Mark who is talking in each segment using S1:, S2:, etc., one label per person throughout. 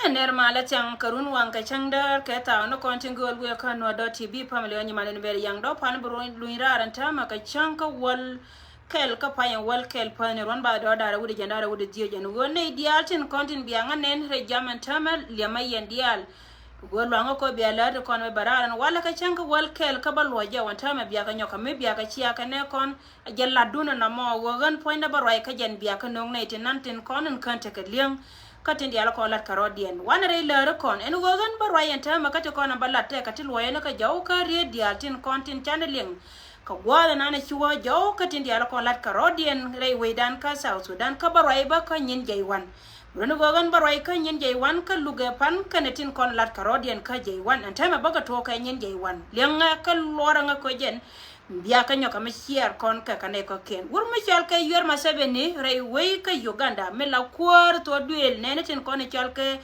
S1: ner mala chang karun wang ka changdar ke ta no kontin gol we kan no .tv family oni malen ber yang do pan bro luira ran ta ma ka chang ka wal kel ka payan wal kel pan ron ba do dara wudi jandara wudi dio jan wonne dial tin kontin bianga nen re jamen tamal liama yen dial gol wanga ko biya la kon me bararan wala ka chang ka wal kel ka bal waje wan ta ma biya ka nyoka me biya ka chiya ka ne kon jalla duna na mo wogan point da barwai ka jan biya ka nong ne tin nan tin kon kan te ka liang katin dia la ko lat karodian wana re la kon en wogan barwayan ta makate kon balate katil wayna ka jaw ka re dia tin kontin channeling ka wala nana chuwa jaw katin dia la ko lat karodian re wedan ka South Sudan ka barway ba ka nyin jaywan runu wogan barway ka nyin jaywan ka luga pan kanetin kon lat karodian ka jaywan an ta ma baga to ka nyin jaywan lenga ka lora nga ko jen biya ka nyoka me share kon ka kane ko ken wur me chal ka yor ma sebeni re we ka Uganda me la kwar to duel nene tin kon chal ka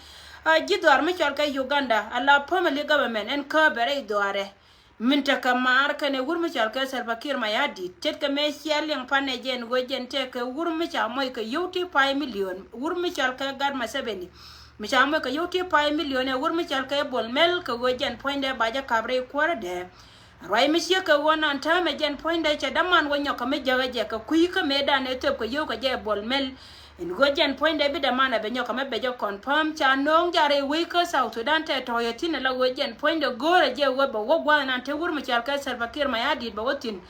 S1: jidwar me chal ka Uganda ala family government en ka bere doare minta ka mar ka ne wur me chal ka Salva Kiir Mayadi tet ka me share yang pane jen go jen te ka wur me cha moy ka yoti 5 million wur me chal ka gar ma sebeni me cha moy ka yoti 5 million e wur me chal ka bol mel ka go jen poinde baja kabre kwar de Rai mishia ka wana anta me jen poinda cha daman wanyo ka me jaga je ka kui ka me da ne top ka yo ka je bol mel in go jen poinda bi da mana be nyo ka me be jo confirm cha nong jare we ka South Sudan te to yo tin la go jen poinda gore je wo ba wo gwa na te wur me chal ka Salva Kiir Mayadi ba wotin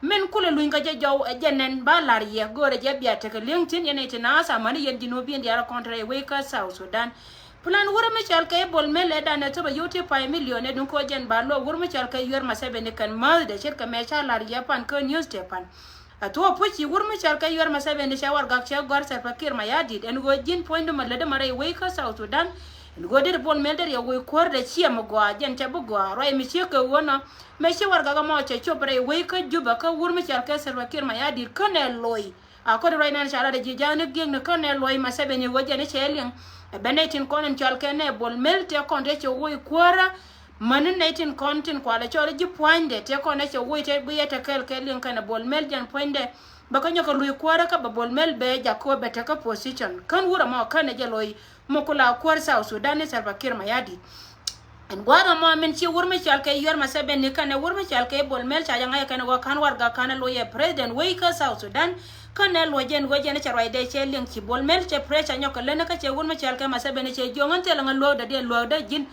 S1: men kula luin ka je jaw jenen ba lar ye gore je biya te ka lintin yene tin asa mani yen dinobi ndi ara kontra we ka South Sudan plan wura me chal kay bol mele da na to ba yote 5 million e dun ko jen ba lo wura me chal kay yor ma sebe ne kan mal de chet ka me chala ri pan ko news te pan ato puchi wura me chal kay yor ma sebe ne shawar gak che gor Salva Kiir Mayadi en go jin point ma le de mare we ka South Sudan en go de bol mel de yo we kor de chi am go jen te bu go ro mi che ka wona me shawar ga mo che chobre we ka juba ka wura me chal kay Salva Kiir Mayadi kan e loy a ko de ro nan chala de jijane geng ne kan e loy ma sebe ne go jen che liang benetin konen chalkene bol melte konde che woy kwara manin netin kontin kwala chole ji poinde te konde che woy te biyete kel kelin kana bol mel jan poinde baka nyoko luy kwara ka ba bol mel be jako bete ka position kan wura ma kana je loy mokula kwar South Sudan Salva Kiir Mayadi en gwada mo men ci wurme chalke yor ma sebe ni kana wurme chalke bol mel cha janga kana go kan warga kana loye president we ka South Sudan kana lo jen go jen cha roide che ling ci bol mel che pressure nyoko lena ka che wurme chalke ma sebe ni che jongan te la lo da de lo da jin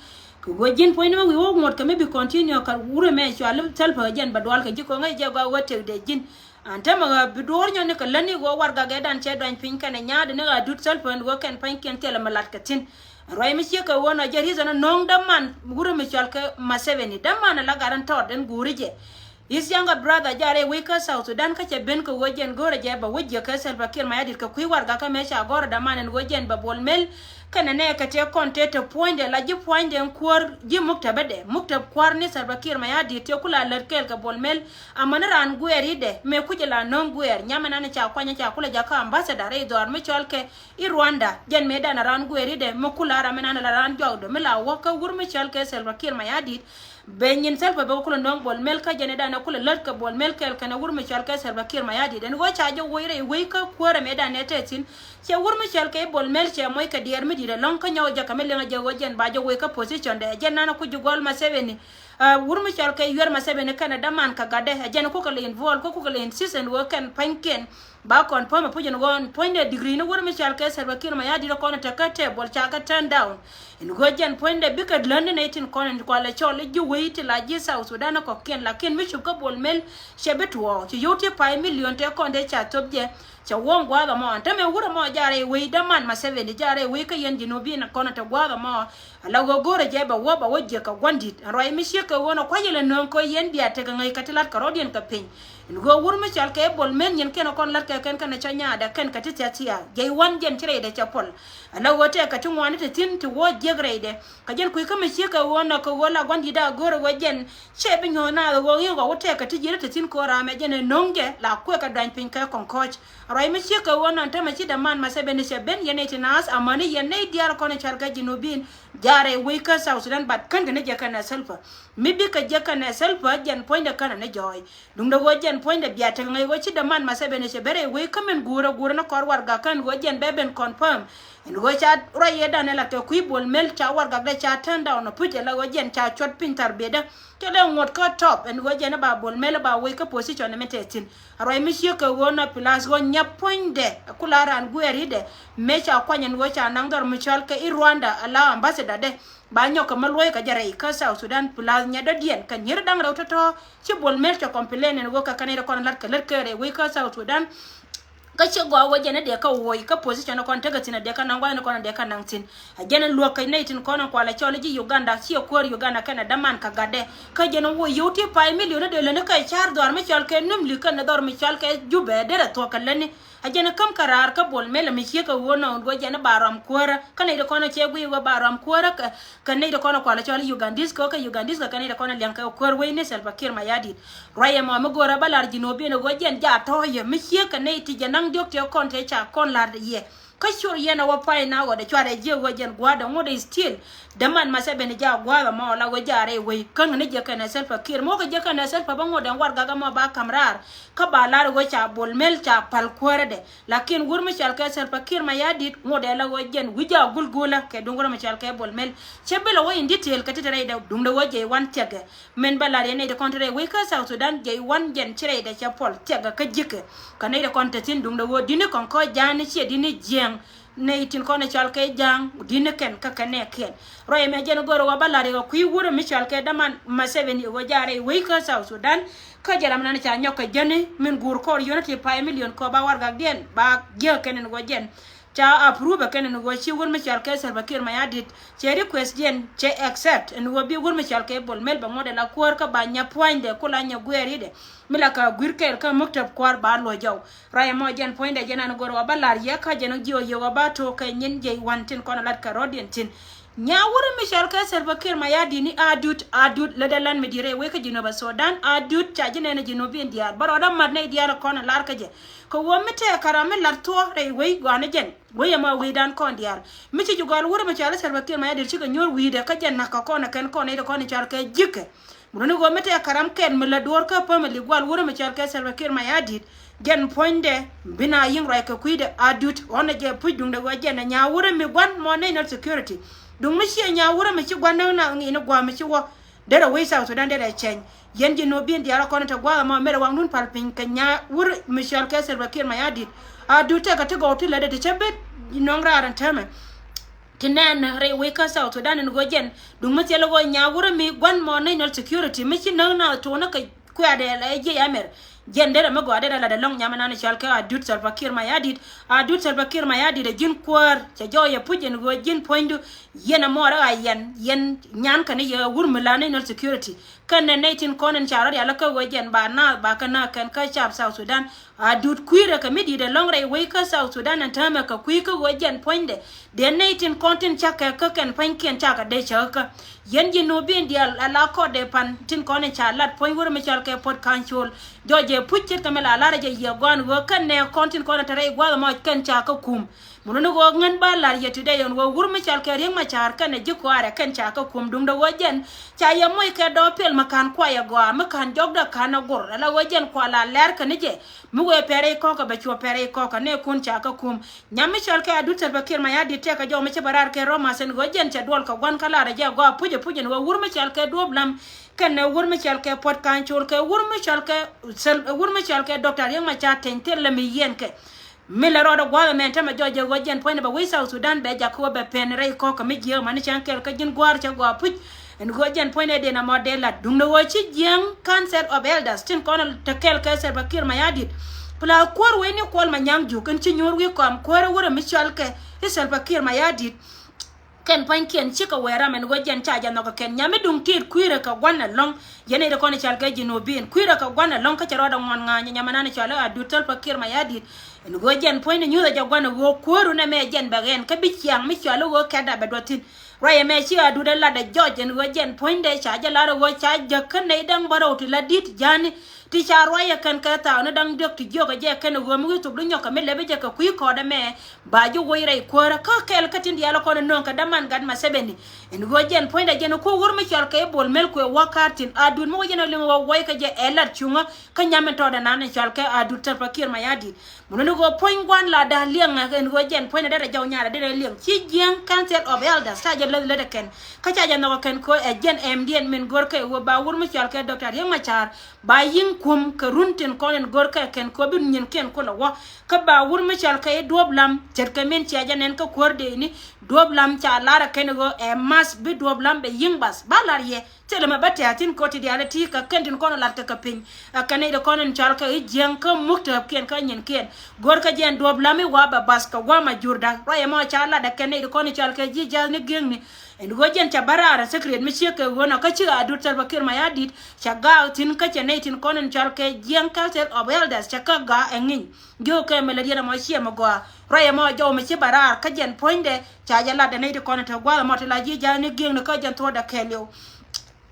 S1: go jin point ma wi wo ngot ka me bi continue ka wure me chalu talpa jen badwal ka jiko ngai je go wote de jin anta ma bidor nyone ka lani go warga ga dan che dan pin kana nyaade ne ga dut talpa go ken pan ken tele malat ka tin Rai mishia ka wona jari zana nong daman guru mishal ka maseveni daman la garan tor den gurije his younger brother jare wika South Sudan ka che ben ko wojen gore je ba wajja ka Salva Kiir Mayadi ka kuy warga ka mesha gore daman en wojen ba bol mel kana ne ka te konte te poinde la ji poinde en kwar ji mukta bede mukta kwar ni Salva Kiir Mayadi te kula lerkel ka bol mel amana ran gueri de me kuje la non guer nyama nana cha kwanya cha kula jaka ambassador e do arme chalke i Rwanda jen me dana ran gueri de mukula ra menana la ran jawdo me la waka wurme chalke Salva Kiir Mayadi benyin selfa ba kula non bol mel ka jene dana kula lerka bol mel kel kana wurme chalke Salva Kiir Mayadi den go cha jo woire we ka kwara me dana tetin che wurme chalke bol mel che moy ka dier me dire lon ka nyaw jaka me lenga je wojen ba jo we ka position de jen nana ku jugol ma seveni wurme chalke yor ma seveni kana daman ka gade jen ko ka le involve ko ka le insist wo kan panken ba kon poma pujen gon point degree no wurme chalke Salva Kiir Mayadi ko na takate bol chaka turn down in gojen point de bikad london 18 kon ko le chole ju wait la ji South Sudan ko ken la ken mi chuka bol mel shebetwo ci yote 5 million te konde cha tobje cha won gwada mo anta me wura mo jare we daman ma 7 jare we ka yen dinobi na kono ta gwada mo ala go gore je ba wo ba wajje ka gwandit roi mi sheka wono ko yele non ko yen biya te ngai katilat ka rodien ka pin in go wurme chalke bol men yen ken kon lat ka ken kana chanya da ken ka titiatia jey wan jen tire de chapol ala wote ka tun wani te tin to wo jegrede ka jen ku ka mi sheka wono ko wala gwandi da gore wajen chebe nyona go yen go wote ka tijire te tin ko rame jen nonge la ku ka dan pin ka kon coach roi mi sheka wono ta ma ci da man ma sebe ne sheben yen tinas amani yen ne diar kon chalka jinubin jare we ka South Sudan bat kan ne je kana selfa mi bi ka je kana selfa jen point da kana ne joy dum da wojen point da biya ta ngai woci da man ma sebe ne shebere we kamen gura na korwar ga kan wojen beben confirm en go cha roye dan la ke ku bol mel cha war ga de cha tanda on puje la go jen cha chot pintar beda ke le ngot ko top en go jen ba bol mel ba we ka position ne metetin roy monsieur ke wona plus go nyaponde kularan gueri de me cha kwanyen go cha nang dor michal ke i Rwanda ala ambassador de ba nyoka malwoy ka jare ka South Sudan plus nya da dien kan yir dang raw to ci bol mel cha complain en go ka kanere kon lat ka ler kere we ka South Sudan ka ci go waje na de ka woy ka position ko taga tina de ka nangwa na ko de ka nangtin ajena lo ka naitin ko na kwala chole ji Uganda ci ko Uganda kana daman ka gade ka jena wo yuti pa million de le na ka char dor mi chol ke num li kan dor mi chol ke jube de to ka leni ajena kam karar ka bol mel mi ci ka wona go jena baram kora kana de ko na che gwi go baram kora ka ne de ko na kwala chole Ugandis ko ka Ugandis ka ne de ko na lianka ko we ne Salva Kiir Mayardit roye mo mo gora balar jinobi no go jen ja to ye mi ci ka ne ti jena doctor konte cha kon la ye ka shur yana wa pai na wa da chware je go jen gwada ngode still da man ma sebe ne ja gwada ma la go jare we kan ne je kana Salva Kiir mo ka je kana Salva bango da war gaga ma ba kamrar ka ba la go cha bol mel cha pal kwere de lakin gur mi chal ka Salva Kiir Mayardit ngode la go jen wija gulgula ke dungur mi chal ka bol mel chebe la wo in detail ka tare da dum da wo je wan tege men ba la ne de kontre we ka South Sudan je wan jen chire da cha pol tega ka jike kana de kontatin dum da wo dini kon ko jani che dini jeng ne tin ko ne chal ke jang dini ken ka kane ken roye me jen goro wa balare ko ku wuro mi chal ke daman ma seven go jare we ka South Sudan ka jaram nan cha nyoka jeni min gur ko yonati pa million ko ba war ga den ba je ken go jen cha approve ken no go chi wur mi chal ke Salva Kiir Mayardit che request jen che accept en wo bi wur mi chal ke bol mel ba ngode la kwor ka ba nya point de kula nya gueri de mila ka gwirkel ka muktab kwar ba lo jaw raya mo jen point de jenan goro ba lar ya ka jen jiyo yo ba to ka nyin je wantin kono lat ka rodien tin nya wuri mi chal ke Salva Kiir Mayardit ni adut ledalan mi dire we ka jino ba Sudan adut cha jine ne jino bi ndiar baro da mat ne diar kono lar ka je ko womite karame lar to re we gwana jen we ma we dan kon diar mi ci jugal wuri mi chal Salva Kiir Mayardit ci ka nyor wi de ka jen na ka kono ken kono de kono chal ke jike muno go mete karam ken mi la dor ka pa mi gwal wuri mi chal ke Salva Kiir Mayardit gen poinde bina yin rai ka kuide adut ona je pujung de go jen nya wuri mi gwan mo ne security dung mi shi nya wuri mi ci gwan na ngi no gwa mi ci wo dara we South Sudan dara chen yen ji no bien diara kono ta gwa ma mere wang nun pal pin ka nya wuri mi chal ke Salva Kiir Mayardit adut ka te go ti le de chebe nongra ran tame tinan re we ka South Sudan no go jen dung mi ci le go nya wuri mi gwan mo ne security mi ci na to na ka ku ade la je amer jendere me gode la de long nyama nani chalke adut Salva Kiir Mayardit de jin kwar cha joye pujen go jin pointu yena mora ayen yen nyan kan ye wurmulane no security kan ne netin konen charo ya laka go jen ba na ba kana kan ka chap South Sudan adut kuira ka midi de long ray we ka South Sudan and tama ka kuika go jen poinde de netin content chaka ka kan panken chaka de chaka yen jin no bin dia ala ko de pan tin konen chalat point wur me chalke pot control joje puchet kamela lara je ye gon go kan ne kontin ko tare gwa ma kan cha ka kum muno go ngan ba lar ye today on go wur mi chal ke ring ma char kan je ko are kan cha ka kum dum do wojen cha ye moy ke do pel makan kwa ye go ma kan jog da kana gor la wojen ko la ler kan je mu go pere ko ka be cho pere ko ka ne kun cha ka kum nyam mi chal ke adut Salva Kiir Mayardit te ka jo me che barar ke roma sen go jen cha dol ka gon kala ra je go puje go wur mi chal ke do blam kan wur mi chal ke pot kan chul ke wur mi chal ke doctor yang ma cha tentel le mi yen ke mila rodo gwa men tama joje go jen point ba we South Sudan be jakob be pen rei ko ka mi je man chan kel ka jin gwar cha go puj en go jen point de na modela dum no chi jeng cancer of elders tin kono te kel ka Salva Kiir Mayardit pla kor we ni kol ma nyang ju kan chi nyor wi ko am kor wura mi chal ke Salva Kiir Mayardit ken pankien chika wera men go jen chaja no ken nyame dum tir kuire ka gwana long yene de kono chalga jino bin kuire ka gwana long ka charo da ngon nga nyama nane chala adut Salva Kiir Mayardit en go jen point nyu da gwana go koru na me jen bagen ka bikyang mi chala go kada bedotin roye me chi adu da la da George en go jen point de chaja la go chaja kan ne dang barot la dit jani ti cha roya kan ka ta na dang dok ti joga je kan go mu tu dunyo ka me lebe je ka ku ko da me ba ju wo rai ko ra ka kel ka tin dialo ko non ka daman gad ma sebeni en go jen point da jen ko wor mi chal ka e bol mel ko wakatin adun mo jen le wo way ka je elat chunga ka nyame to da nan chal ka adu ta pakir ma yadi muno go point gwan la da liang en go jen point da jaw nyaara de liang ci jen council of elders ta je le de ken ka cha jen no ken ko e jen mdn men gor ka wo ba wor mi chal ka doctor yang ma char ba yin kum ka runtin konen gor ka ken ko bin nyen ken ko la wa ka ba wor mi chal ka e doblam jet ka men ci ajanen ka korde ni doblam cha lara ken go e mas bi doblam be yin bas balar ye tele ma batte atin ko ti diala ti ka kentin kono latta ka pin akane de konen chal ka e jen ka mukta ken ka nyen ken gor ka jen doblam wa ba bas ka wa ma jurda roye mo cha la da ken de konen chal ka ji jal ni gengni en go jen cha barara secret mi che ka wona ka ci adu tar bakir ma yadit cha ga tin ka che tin konen chal ka jen culture of elders cha ka ga engin jo ka melodiya mo che mo go roye mo jo mi che barar ka jen poinde cha jala da ne de konen ta gwa mo ta la ji jal ni gengni ka jen to da kelio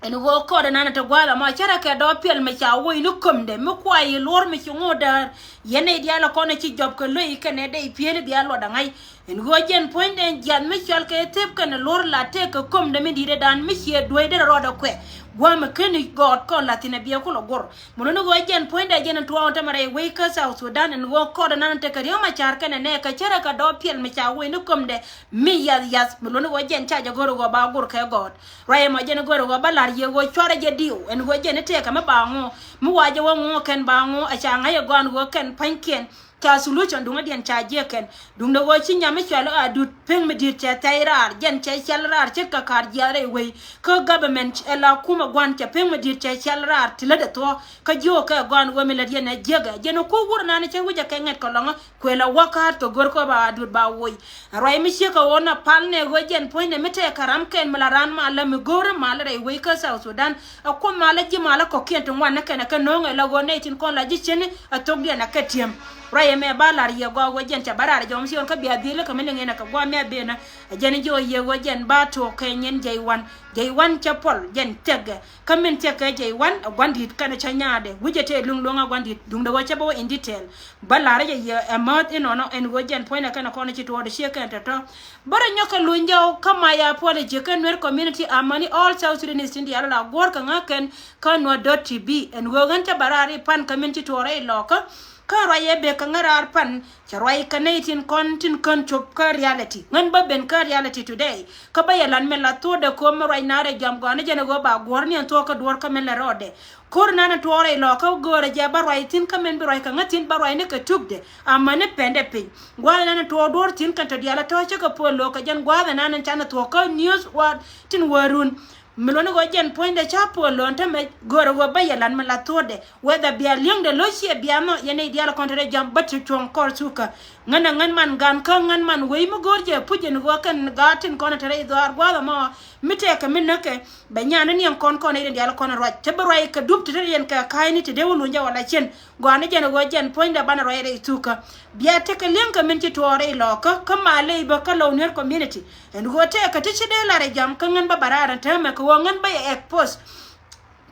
S1: en go ko da nana ta gwala ma chara ka do pel me cha wo inu komde me kwa yi lor me chungo da yene dia la kono ci job ko loyi kene de pel dia lo da ngai en go jen point en jan me chal ka tep kan lor la te ko komde me dire dan me che doy de ro da kwe gwa me keni god kon la tine bia ko lo gor mo no go jen point da jen to on tamare we ka South Sudan en go ko da nana te ka yo ma char kene ne ka chara ka do pel me cha wo inu komde mi yas mo no go jen cha ja goro go ba gor ka god raye mo jen goro go ba lar ye go chwara je diu en go je ne te ka ma bango mu waje wo ngo ken bango a cha nga ye gon go ken panken ta solution dunga dien cha je ken dung do go chi nyame chwalo a dut peng me dir cha tairar jen cha chalrar che ka kar jare we ko government ela kuma gwan cha peng me dir cha chalrar tilade to ka jo ka gon go me la dien jega jeno ko wurna ne che wuja ka nget ko longa ko la wakar to gor ko ba dut ba woy ray mi che ka wona palne go jen poine mete karam ken malaran ma la mi gor ma la we ka South Sudan ko ma la ji ma la ko ken to wan ken ka no la go ne tin ko la ji chen a to dia na katiem raye me balar ye go jen cha barar jom si on ka bia dile ka men ngena ka gwa me bena jen jo ye go jen ba to kenyen jay1 cha pol jen tege ka men te ka jay1 gwandit kana cha nyaade wujete lunglonga gwandit dung do cha bo in detail balar ye amat inono en go jen point kana kono chi to de sheke to bara nyoka lunjaw kama ya pole je kan wer community amani all South Sudanese indi ala gor ka ngaken kanwa.tv en go ganta barari pan community to re loka ka raye be ka ngarar pan cha rai kanatin kontin kon chop ka reality ngan ba ben ka reality today ka bayalan mela to de ko mo rai nare jam go ne jene go ba gor ni to ka dor ka mela rode kor nana to rai lo ka gore ja ba rai tin ka men bi rai ka ngatin ba rai ne ka tugde amane pende pin gwa nana to dor tin ka to diala to cha ka polo ka jan gwa nana chana to ka news what tin warun Milone go jen point de chapo lonta me goro go bayalan me la tode whether be a liang de losie biamo yene diala kontre jam batu chon kor suka ngana ngan man gan ka ngan man we mo gorje pujen go kan gatin kono tere do ar gwala mo mite ka minake be nyana ni kon kono ide diala kono ro te bro ka dub tere yen ka kaini te de wulu nja wala chen go ane jen go jen point de bana ro ide suka bia te ka liang ka minti tore loka kama le ba ka loner community en go te ka tiche de la re jam ka ngan ba barara te me wangan ba ek post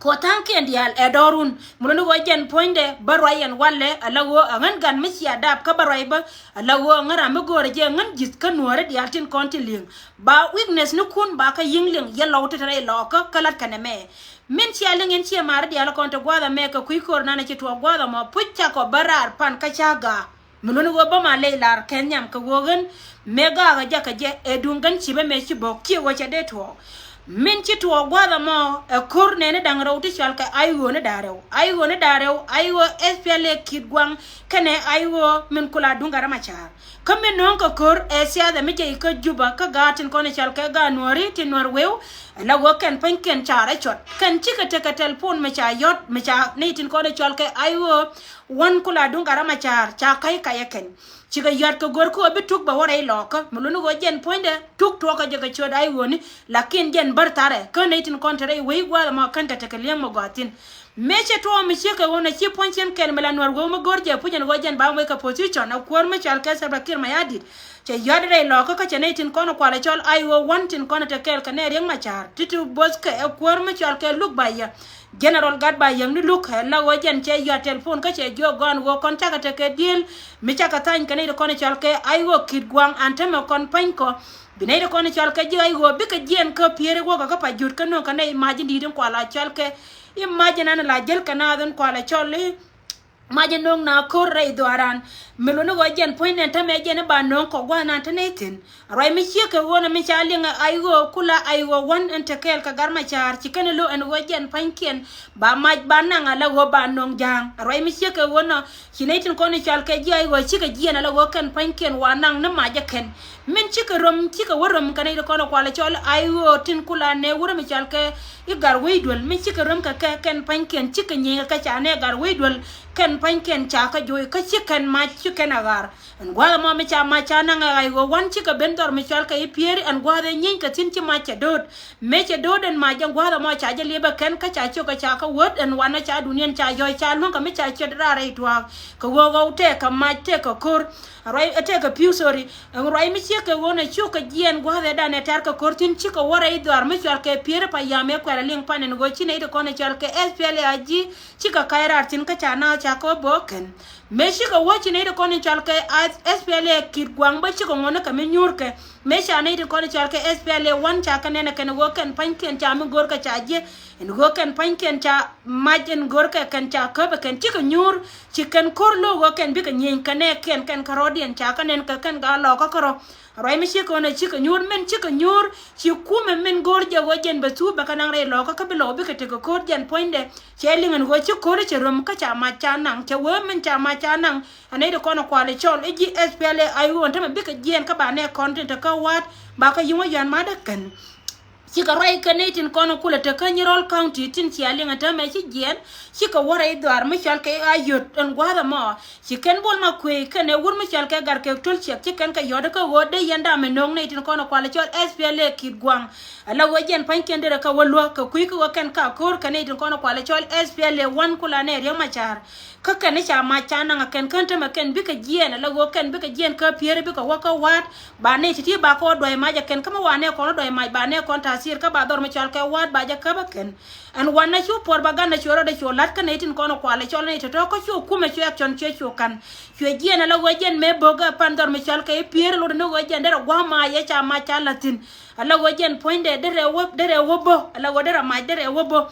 S1: ko tanke ndial edorun muno go jen poinde barwayen walle alawo ngan gan misiya dab ka barway ba alawo ngara me gore je ngan jis ka nuore dial tin kontiling ba weakness ni kun ba ka yingling yellow tetere loka kalat kaneme min ci alingen ci mar dial konto gwada me ka kuikor nana ci to gwada mo pucca ko barar pan ka chaga muno go ba ma leilar kenyam ka wogen mega ga jaka je edungan ci be me ci bokki wacha de to min ci to gwada mo e kur ne dangra uti chal ka aywo ne darew aywo espele kidwang kane aywo min kula dungara machar kamen non ka kur e sia da mi je ka juba ka gatin kone chal ka ga nori ti norwew la go ken panken chara chot kan ci ka te ka telefon me cha yot me cha ne tin kone chal ka aywo wan kula dungara machar cha kai kayaken chiga yat ko gor ko be tuk ba wora loka mulunu go jen poinde tuk to ka jaga choda ay woni lakin jen bartare ko netin kontere we gwala ma kan ta takaliyan mo gatin meche to mi chike wona chi ponchen kel mela nor go mo gorje pujen go jen ba mo ka position na kwor me chal ka Salva Kiir Mayardit che yadre lo ka chene tin kono kwala chol ayo wantin kono te kel ka ne riang machar titu boske e kwor me chal ke look baya general gad ba yang ni look la wo jen che ya telephone ka che jo gon go kon taka te ke deal mi chaka tan ka ne kono chal ke ayo kid gwang anteme kon panko binay kono chal ke ji ayo bi ka jen ka piere go ka pa jut ka no ka ne imagine di den kwala chal ke imagine ana la jel kana don kwala chol Imagine nong na korre doaran melono go jen point enta me jen ba non ko gwana tanetin rai mi chike wona mi chalinga aygo kula aygo wan enta kel ka garma char chikene lo en go jen pankien ba maj bananga la go ba nong jang rai mi chike wona chinetin ko ni chal ke ji aygo chike ji na la go kan pankien wanang na maja ken men chike rom chike worom kanai ko no kwala chol aygo tin kula ne wuro mi chal ke igar weidol mi chike rom ka ken pankien chike nyinga ka chane gar weidol ken panken chaka joy ka chicken ma chicken agar and gwada ma me cha ma cha na ngai go wan chika bendor me chal ka ipieri and gwada nyin ka tin chi ma cha dod me cha dod and ma jang gwada ma cha je leba ken ka cha chu ka cha ka word and wana cha dunien cha joy cha lon ka me cha che dra re twa ka go te ka ma te ka kor rai te ka piu sorry and rai me chika wona chu ka jien gwada da ne tar ka kor tin chika wara idwar me chal ka pieri pa ya me kwa ling panen go chi ne to ko ne chal ka SPLA aji chika kairar tin ka cha na chako boken meshi ka wachi ne de koni chalke SPLA kid gwang ba chi ko ngona ka menyurke mesha ne de koni chalke SPLA wan cha ka ne ken woken panken cha mi gor ka cha je en woken panken cha majen gor ka kan cha ka ba ken chi ka nyur chi ken kor lo woken bi ka nyen ka ne ken karodien cha ka nen ka ken ga lo ka koro rai mi chi ko na chi ka nyur men chi ka nyur chi kume men gor je wojen ba su ba kanang re lo ka bi lo bi ka te ko kor jen poinde chelingan go chi kor che rom ka cha ma cha nang che wo men cha ma cha nang ane de kono kwale chol eji SPLA ayu on tama bi ka jen ka ba ne content ka wat ba ka yimo yan ma da kan Chika rai kanetin kono kula te Kanyarol County tin chialinga tama chi jen chika wara idwar michal ke ayot en gwada mo chiken bol ma kwe kene wur michal ke gar ke tul chek chiken ka yoda ka wode yanda me nong ne tin kono kwale chol SPLA kid gwang ala wajen panken dere ka walwa ka kwi ka ken ka kor kanetin kono kwale chol SPLA wan kula ne riang machar ka ken cha ma chana nga ken kanta ma ken bika jen ala go ken bika jen ka piere bika waka wat ba ne ti ba ko do ma ja ken kama wane ko do ma ba ne kon sir ka ba dor me chal ka wat ba ja ka ba ken an wana chu por ba ganda choro de cholat ka netin kono kwale chol ne to ko chu kume chu action chu kan chu ji na la wajen me boga pan dor me chal ka pier lo no wajen dere gwa ma ya cha ma cha latin ala wajen point dere wo bo ala wo dere ma dere wo bo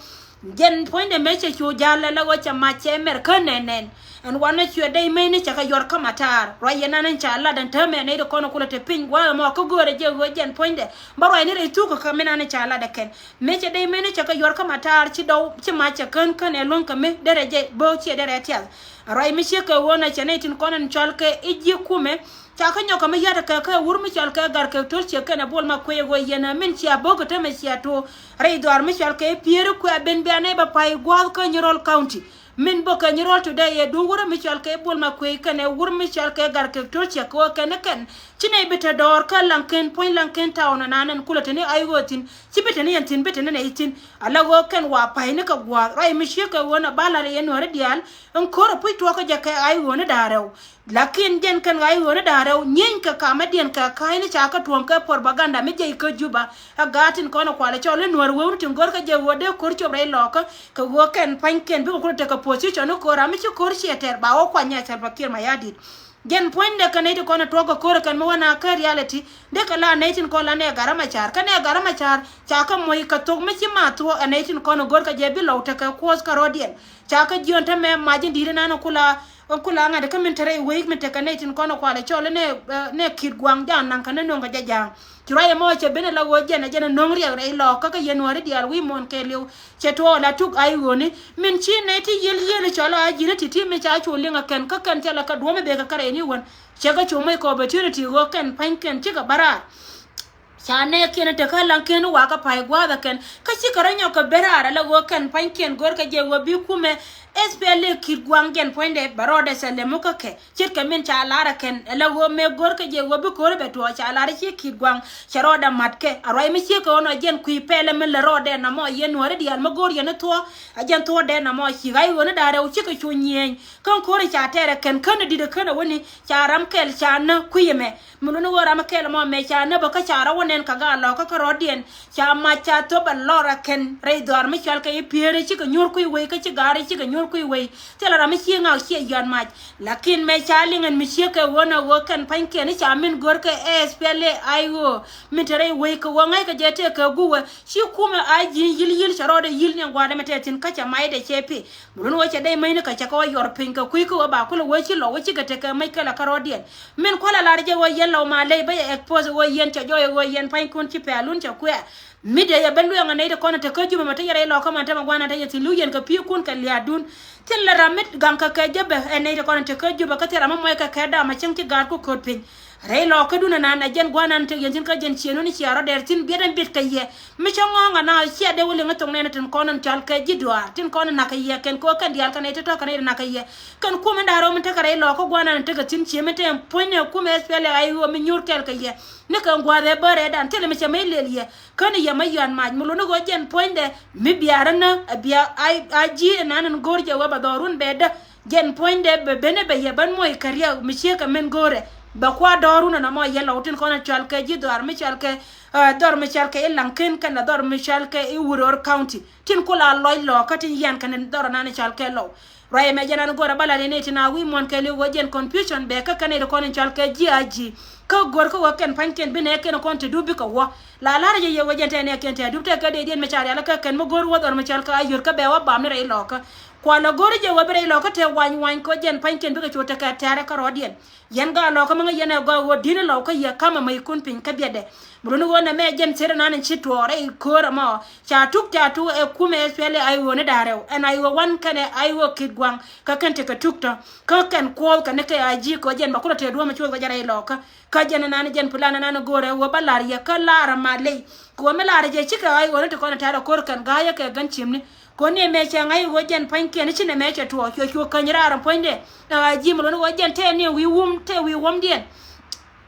S1: gen point me chu jala la wacha ma che mer ka nenen and wana chu dai me ne cha ka yor ka matar roye nanan cha Allah dan ta me ne de kono kula te ping wa mo ko gore je wajen point ba roye ne tu ko ka me nanan cha Allah da ken me che dai me ne cha ka yor ka matar chi do chi ma cha kan kan e lon ka me dere je bo che dere tia roye mi che ka wona cha ne tin kono chal ke iji kume cha ka nyoka me yada ka wur mi chal ka gar ka tor che kana bol ma ko ye go yena min chi abogo te me chi ato rei dor mi chal ke piere ko ben be ane ba pai gwal ka Nyarol County min boka Nyarol today ye du wura mi chal ke bol ma ko kane wur mi chal ke gar ke tor che ko ken chine bita dor ka lanken point lanken town nanan kula tani aygotin ci bita ne yantin bita ne itin ala go ken wa pai ne ka gwa rai mi shi ka wona balare en wara dial en koro pui to ka jaka aygo ne darew lakin den kan aygo ne darew nyen ka kama den ka kai ne cha ka tuom ka propaganda mi je ka juba agatin kono kwale chole nor wo tin gor ka je wode kor cho rai loka ka go ken panken bi ko te ka position ko ra mi ci kor shi ter ba o kwanya Salva Kiir Mayardit gen point de kaneti kono togo kore kan mwana ka reality de kala netin ko la ne garama char kan ne garama char chaka moy ka tok me chima to netin kono gor ka je bi lawta ka kos ka rodien chaka jionta me majin dire nano kula ngade kamentare week me te kanetin kono kwale chole ne kid gwang jan nan kan no ga jajang turaye mo che bene la wo jena nongri re lo ka yenwari dial wi mon ke lew che to la tuk ay woni min chi ne ti yel chola ajira ti me cha chuli nga ken ka kan tela ka do me be ka kare ni won che ga chume ko opportunity go ken panken chi ka bara chane kene te kala ken wa ka pai gwa da ken ka chi karanya ka berara la go ken panken gor ka je wo bi kume SPL kid gwangen poinde barode sele muka ke chit ke min cha lara ken la go me gor ke je wo bi ko be to cha lara chi kid gwang charoda matke aroi mi chi ko no jen kui pele min le rode na mo yen wore dial ma gor yen to ajen to de na mo chi gai wona dare u chi ke chu nyen kan ko ri cha tere ken kan di de kan woni cha ram kel cha na kuyeme mun no wora ma kel mo me cha na ba ka cha ra wonen ka ga lo ka rodien cha ma cha to ba lora ken re dor mi chal ke piere chi ko nyor kui we ka chi gare chi ko nyor kui we tela ra mi chi nga chi yan ma lakin me cha lingen mi chi ke wona wo kan pan ke ni cha min gor ke SPL ayo mi tere we ko wa ngai ka jete ka guwa shi kuma aji yil charo de yil ne ngwa de metetin ka cha mai de chepi mun wo che dai mai ne ka cha ko yor pin ka kui ko ba ko wo chi lo wo chi ka te ka mai ka la ka rodien min ko la je wo yello ma le ba expose wo yen cha joy wo yen pan kun chi pe alun cha kwa mide ya belu yang ne de kono te ko juma mata yare lo ko man ta magwana ta yati luyen ka pi kun ka liadun til la ramit gan ka ke jabe ne de kono te ko juba ka tera mo ka da ma cin ki gar ko ko pin re lo ka duna na jen gwana te yen ka jen cheno ni chiaro der tin bieden bit ka ye mi chonga na sia de wuli ngatong ne tin kono tal ka jidwa tin kono na ka ye ken ko kan dial ka ne to ka ne na ka ye kan ku men daro min ta ka re lo ko gwana te ka tin chi men te ponne ku me spele ay wo mi nyur kel ka ye ne kan gwade bare dan tele mi chame lelie kan ya mayan maj mulo no gojen poinde mi biarana bia ai aji nanan gorje wa badorun beda jen poinde be bene be yaban moy kariya mi cheka men gore ba kwa doruna na mo yella utin kona chalke ji dor mi chalke lanken kan dor mi chalke I Wuror County tin kula loy lo katin yan kan dor na chalke lo raye me janan gore bala ne tina wi mon kele wojen confusion be ka kan ko na chalke ji aji ka gor ko waken panken bine ken kon te dubi ko wa la je ye wajente ne ken te dubte ka de den me chari ala ka ken mo gor wodor me chal ka ayur ka be wa ba mere lo ka kwa la gor je wa bere lo ka te wan ko jen panken bi ka chota ka tare ka rodien yen ga lo ka mo yen go wo din lo ka ye kama mai kun pin ka bede burunu wona me jen sere nan chitore ko ma cha tu e kume spele ay wona dare en ay wan kane ay wo kidgwang ka kan te ka tukta ka kan ko ka ne ka aji ko jen ba ko te do ma chwa ga jare lo ka jen nan jen pulana nan gore wo balar ya ka lara male ko me lara je chika ay wona to ko na tare kor kan ga ya ka gan chimni ko ne me cha ngai wo jen panke ni chine me cha to kyo kan rara poinde aji mo no wo jen te ne wi wum dien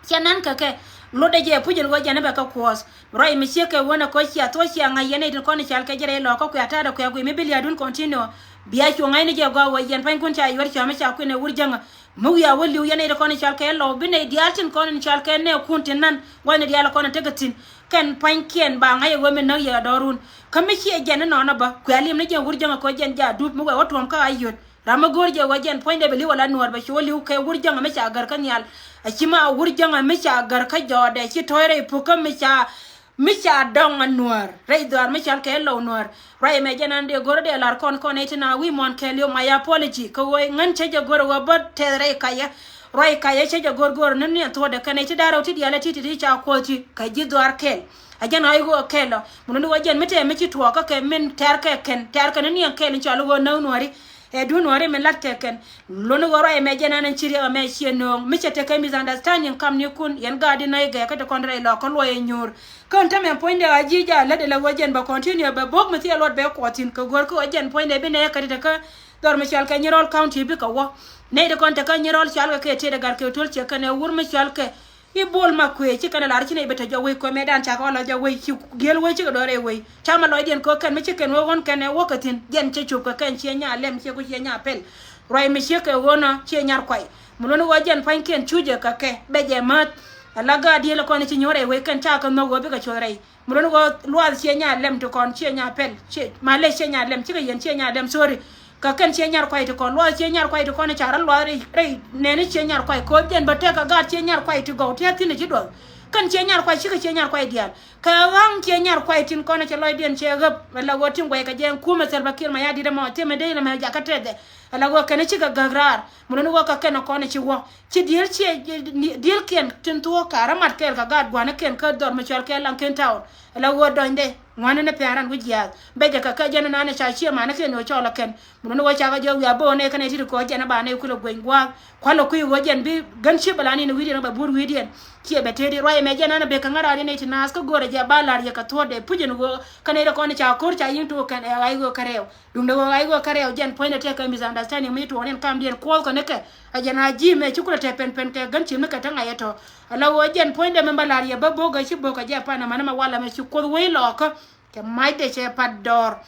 S1: chanan ka ke lode je pujel go jana ba ka kos roi mi cheke wona ko chia to chia ngai yene din ko ni chal ka jere lo ko ku ata da ko go mi bilia dun continue biya ko ngai ni je go wo jen pan kun cha yor cha ma cha ku ne wurjanga mu ya wali yene ko ni chal ka lo bi ne dialtin ko ni chal ka ne kuntin nan wona dial ko na tegatin kan pankien ba ngai wo mi na ya dorun kami chi jen no na ba ku alim ne je wurjanga ko jen ja dut mu go watom ka ayot rama gorje wajen poinde beli wala nuar ba sholi kay wurjanga me cha gar kan yal akima wurjanga me cha gar ka jode ci toyre puka me cha dong nuar rei dar me cha ke lo nuar rai me janande gorde lar kon itina wi mon ke yo my apology ko way ngan che je gor wa ba tere kaya rai kaya che je gor nan ne to de kan iti daro ti diala ti cha ko ti ka ji dar kel ajan ay go kelo mun wajen mete me ci to ka ke min ter ken ni kel cha lo no nuari e dun wore me latte ken lono woro e me jana nan chiri me chieno mi chete ke misunderstanding kam ni kun yen gadi nay ga ka to kondre lo ko lo e nyur kon ta me poinde ajija la de la wajen ba continue ba bok me ti lot be ko tin ko gor ko wajen poinde be ne ka de ka dor me chal ka Nyirol County bi ko wo ne de kon ta ka Nyirol chal ka ke te de gar ke tol che kan e wur me chal ke I bol makwe ci kana lar ci ne beta jowe ko medan cha ko la jowe ci gel we ci do re we chama lo den ko kan me ci ken won kan e wokatin den ci ko kan ci nya lem ci ko ci nya pel roy me ci ke wona ci nyar koy mu non wajen fan ken chuje ka ke beje mat la ga di la ko ne ci nyore we kan cha ko no go be ka chore mu non go lo ci nya lem to kon ci nya pel ci ma le ci nya lem ci ga yen ci nya lem sorry ka kan che nyar kwai to kon lo che nyar kwai to kon cha ran lo re ne ni che nyar kwai ko den ba te ka ga che nyar kwai to go te tin ji do kan che nyar kwai chi ka che nyar kwai dial ka wang che nyar kwai tin kon che lo den che gab la go tin kwai ka jen kuma sel bakir ma ya di da mo te me de la ma ja ka te de la go kan chi ka gagrar mun no go ka ken kon chi wo chi diel che diel ken tin to ka ra mat kel ka ga gwa ne ken ka dor me chal kel lan ken taw la go don de ngwana ne paran wujia beja ka jana na ne cha chi ma ne ke no chola ken mun no cha ga jo ya bo ne kan ti ko jana ba ne ku lo gwengwa kwalo ku wo jen bi gan chi balani ne widi na ba bur widi ki be te di roi me jana na be kan ngara ne ti nas ko gore ja balar ya ka tode pujin go kan ne ko ne cha kur cha yin to kan ai go kareo dum do ai go kareo jen point te ka misunderstanding mi to ne kam dien ko ne ke a jana ji me chukula te pen ke gan chi me ka tanga yeto ala wo jen point de me balar ya ba bo ga chi bo ka ja pa na ma wala me chi ko we lo ko ke mai de che pador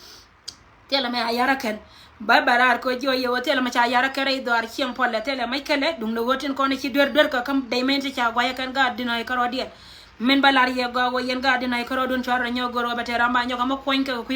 S1: tela me ayara ken babarar ko jo yo tela ma cha ayara kare do ar chiem polle tela mai kele dum no wotin ko ne ci der ko kam diamond cha goya kan ga dina e karo die men balar ye go wo yen ga dina e karo don chara nyo goro bate ramba nyo kam ko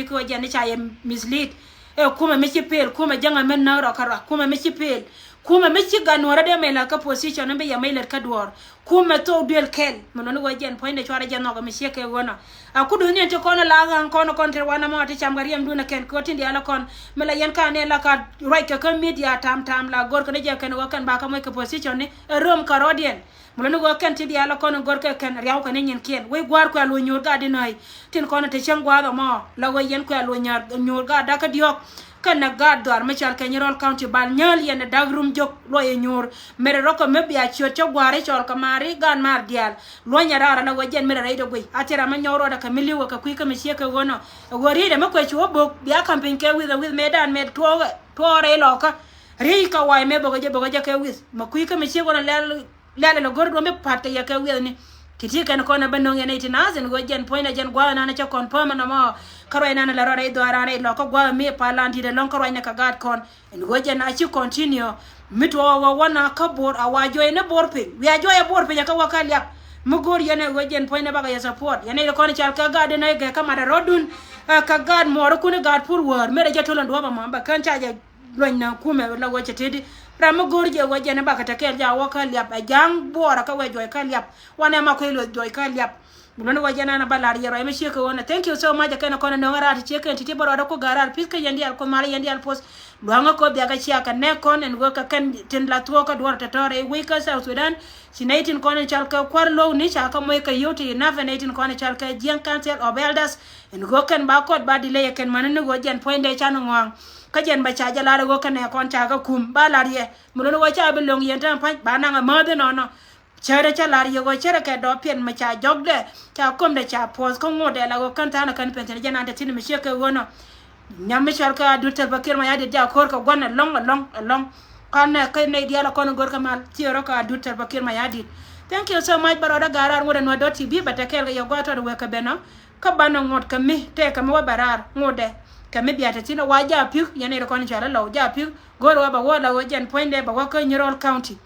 S1: ko je ne cha ye mislead e kuma me ci pel kuma janga men na ro kara kuma me ci pel kuma me ci ganora de me la ka position be ya me le kadwor kuma to del kel mono no jen point de chara janno ko me ci ke wona akudu ni to kono la gan kono kontre wana mo ti chamgariam duna ken ko tindi ala kon mela yen ka ne la ka right ka media tam la gor ko ne je ken wakan ba ka mo ke position ni rom karodien mono no ken tindi ala kon gor ka ken riaw ko ne nyen ken we gwar ko alo nyor ga dinai tin kono te changwa do mo la we yen ko alo nyor ga da ka diok kan na ga dor ma chal Kenyerol County bal nyal yen dagrum jok lo ye nyor mere roko me bia chot cho gware chol kamari gan mar dial lo nyara na wajen mere reido gui atira ma nyoro da kamili wa ka kuika me sheka wono gori da mako cho bok bia camping ke with medan med to re lo ka ri ka wai me boga je ke with ma kuika me sheka wono lele lo gordo me patte ya ke with ni kiti kan ko na banong ene tinazen go jen point jen gwa na cha confirm na mo karo ina na la re do arane lo ko gwa me palandi de lon karo ina ka gad kon en go jen a chi continue mito wa wana ka bor awajo ene borpe wi ajo e borpe ya ka wakali ap mugor yene go jen point na baga ya support yene ko ni chal ka gad na ga kamara rodun ka gad mo ro kun gad pour war mere je tolon do ba mamba kan cha ja lonya kume la go chetedi rama gorje waje ne baka takel ja wakal yap jang bora ka wajo ka yap wana ma ko lo joy ka yap buno waje na balar yero me sheka wona thank you so much kana kono no ngara ti cheke ti boro ko garal piska yandi al ko mari yandi al post luanga ko biaga chiaka ne kon en go ka kan tin la to ka dor tore we ka South Sudan sinaitin kono chal ka kwar lo ni cha ka moy ka yoti na venatin kono chal ka jeng council of elders en go kan ba ko ba dile ken manen go jen point de chan ngwang ka jen ba cha jala go kan e kon cha ka kum ba la rie muno no cha be long yen tan pa ba na ma de no chere cha la rie go chere ka do pien ma cha jogde cha kom de cha pos ko ngode la go kan tan kan penten jen ante tin mi sheke wono nyam mi chal ka dutel bakir ma yade ja kor ka gonna long kan ne dia la kon gor ka mal tiero ka dutel bakir ma yadi thank you so much baroda garar ngode no .tv batakel yo goto do ka beno ka bano ngot ka mi te ka mo barar ngode kami biata tina waja piu yana ko ni chala lo ja piu goro ba wala wajen point de ba wa Kenyerol County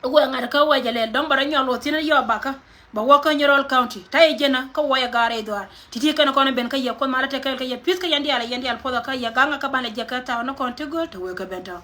S1: go ngara ka waja le don bara nyolo tina yo baka ba wa Kenyerol County tay jena ka waya gare doar titi kana ko ben ka ya ko mala te ka ya piu ka yandi ala poda ka ya ganga ka bana jakata no ko te go to we ka benta